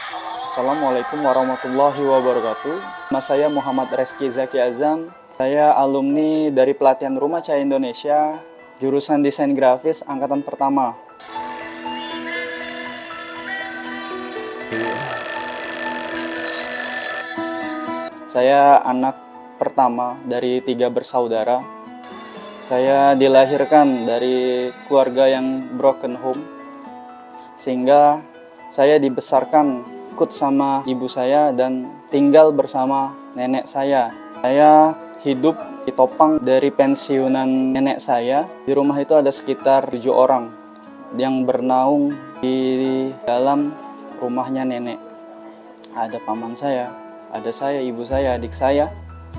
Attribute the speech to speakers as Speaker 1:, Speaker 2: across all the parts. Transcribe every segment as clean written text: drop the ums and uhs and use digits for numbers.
Speaker 1: Assalamualaikum warahmatullahi wabarakatuh. Nama saya Muhammad Reski Zaki Azam. Saya alumni dari pelatihan Rumah Cahaya Indonesia, jurusan Desain Grafis angkatan pertama. Saya anak pertama dari 3 bersaudara. Saya dilahirkan dari keluarga yang broken home, sehingga saya dibesarkan ikut sama ibu saya dan tinggal bersama nenek saya. Saya hidup ditopang dari pensiunan nenek saya. Di rumah itu ada sekitar 7 orang yang bernaung di dalam rumahnya nenek. Ada paman saya, ada saya, ibu saya, adik saya,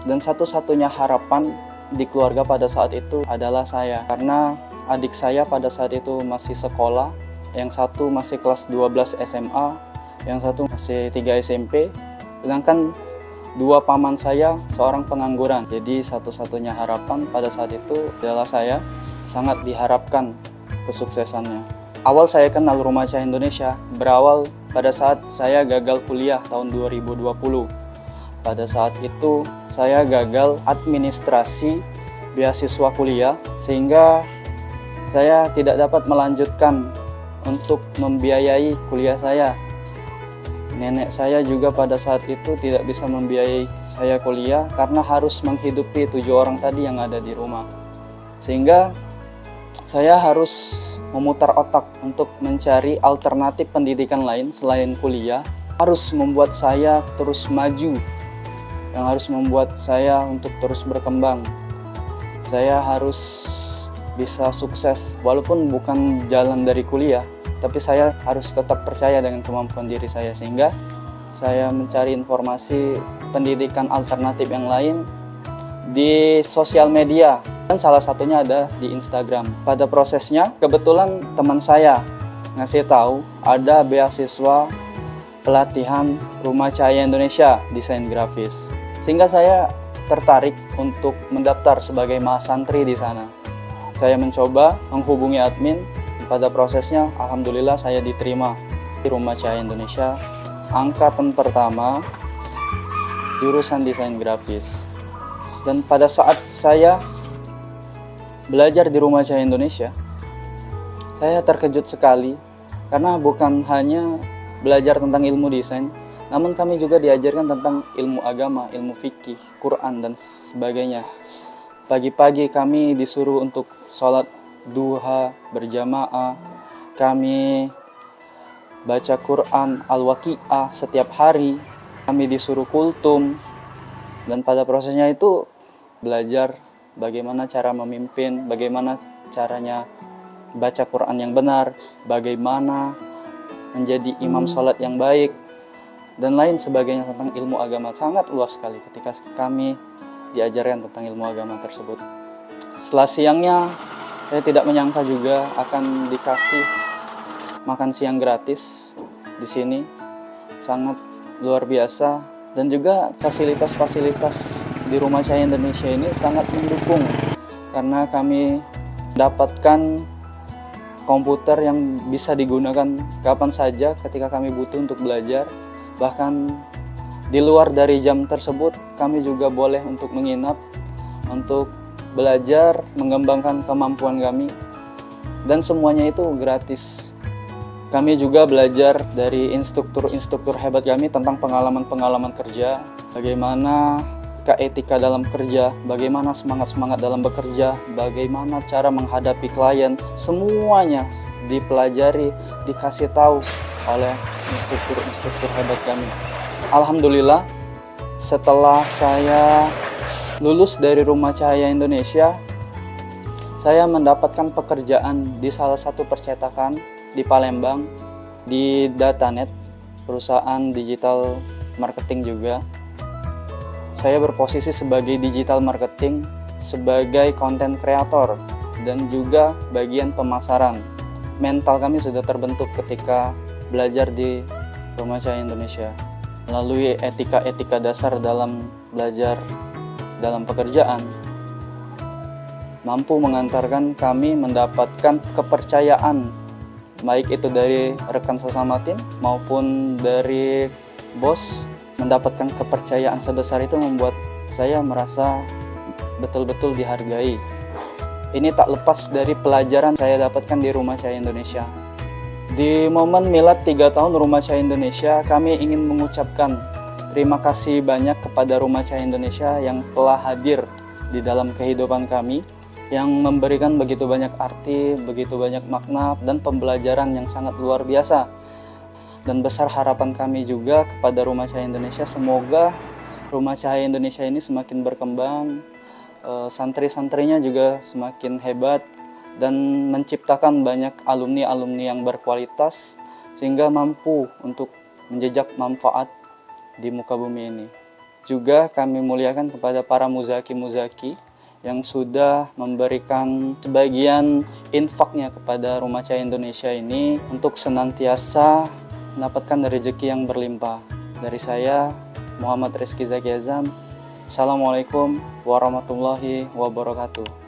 Speaker 1: dan satu-satunya harapan di keluarga pada saat itu adalah saya. Karena adik saya pada saat itu masih sekolah, yang satu masih kelas 12 SMA, yang satu masih 3 SMP, sedangkan 2 paman saya seorang pengangguran. Jadi satu-satunya harapan pada saat itu adalah saya. Sangat diharapkan kesuksesannya. Awal saya kenal Rumah Cahaya Indonesia berawal pada saat saya gagal kuliah tahun 2020. Pada saat itu saya gagal administrasi beasiswa kuliah, sehingga saya tidak dapat melanjutkan untuk membiayai kuliah saya. Nenek saya juga pada saat itu tidak bisa membiayai saya kuliah karena harus menghidupi 7 orang tadi yang ada di rumah. Sehingga saya harus memutar otak untuk mencari alternatif pendidikan lain selain kuliah, harus membuat saya terus maju, yang harus membuat saya untuk terus berkembang. Saya harus bisa sukses walaupun bukan jalan dari kuliah, tapi saya harus tetap percaya dengan kemampuan diri saya, sehingga saya mencari informasi pendidikan alternatif yang lain di sosial media, dan salah satunya ada di Instagram. Pada prosesnya kebetulan teman saya ngasih tahu ada beasiswa pelatihan Rumah Cahaya Indonesia Desain Grafis, sehingga saya tertarik untuk mendaftar sebagai mahasantri di sana. Saya mencoba menghubungi admin. Pada prosesnya alhamdulillah saya diterima di Rumah Cahaya Indonesia angkatan pertama jurusan Desain Grafis. Dan pada saat saya belajar di Rumah Cahaya Indonesia, saya terkejut sekali karena bukan hanya belajar tentang ilmu desain, namun kami juga diajarkan tentang ilmu agama, ilmu fikih, Quran, dan sebagainya. Pagi-pagi kami disuruh untuk sholat duha berjamaah, kami baca Quran Al-Waqi'ah setiap hari, kami disuruh kultum, dan pada prosesnya itu belajar bagaimana cara memimpin, bagaimana caranya baca Quran yang benar, bagaimana menjadi imam sholat yang baik, dan lain sebagainya tentang ilmu agama. Sangat luas sekali ketika kami diajarkan tentang ilmu agama tersebut. Setelah siangnya, saya tidak menyangka juga akan dikasih makan siang gratis di sini. Sangat luar biasa, dan juga fasilitas-fasilitas di Rumah Cahaya Indonesia ini sangat mendukung, karena kami dapatkan komputer yang bisa digunakan kapan saja ketika kami butuh untuk belajar. Bahkan di luar dari jam tersebut kami juga boleh untuk menginap, untuk belajar, mengembangkan kemampuan kami, dan semuanya itu gratis. Kami juga belajar dari instruktur-instruktur hebat kami tentang pengalaman-pengalaman kerja, bagaimana etika dalam kerja, bagaimana semangat-semangat dalam bekerja, bagaimana cara menghadapi klien. Semuanya dipelajari, dikasih tahu oleh instruktur-instruktur hebat kami. Alhamdulillah, setelah saya lulus dari Rumah Cahaya Indonesia, saya mendapatkan pekerjaan di salah satu percetakan di Palembang, di Datanet, perusahaan digital marketing juga. Saya berposisi sebagai digital marketing, sebagai content creator, dan juga bagian pemasaran. Mental kami sudah terbentuk ketika belajar di Rumah Cahaya Indonesia. Melalui etika-etika dasar dalam belajar dalam pekerjaan, mampu mengantarkan kami mendapatkan kepercayaan baik itu dari rekan sesama tim maupun dari bos. Mendapatkan kepercayaan sebesar itu membuat saya merasa betul-betul dihargai. Ini tak lepas dari pelajaran saya dapatkan di Rumah Cahaya Indonesia. Di momen milad 3 tahun Rumah Cahaya Indonesia, kami ingin mengucapkan terima kasih banyak kepada Rumah Cahaya Indonesia yang telah hadir di dalam kehidupan kami, yang memberikan begitu banyak arti, begitu banyak makna, dan pembelajaran yang sangat luar biasa. Dan besar harapan kami juga kepada Rumah Cahaya Indonesia, semoga Rumah Cahaya Indonesia ini semakin berkembang, santri-santrinya juga semakin hebat, dan menciptakan banyak alumni-alumni yang berkualitas, sehingga mampu untuk menjejak manfaat di muka bumi ini. Juga kami muliakan kepada para muzaki-muzaki yang sudah memberikan sebagian infaknya kepada Rumah Cahaya Indonesia ini untuk senantiasa mendapatkan rezeki yang berlimpah. Dari saya, Muhammad Rizky Zaki Azam. Assalamualaikum warahmatullahi wabarakatuh.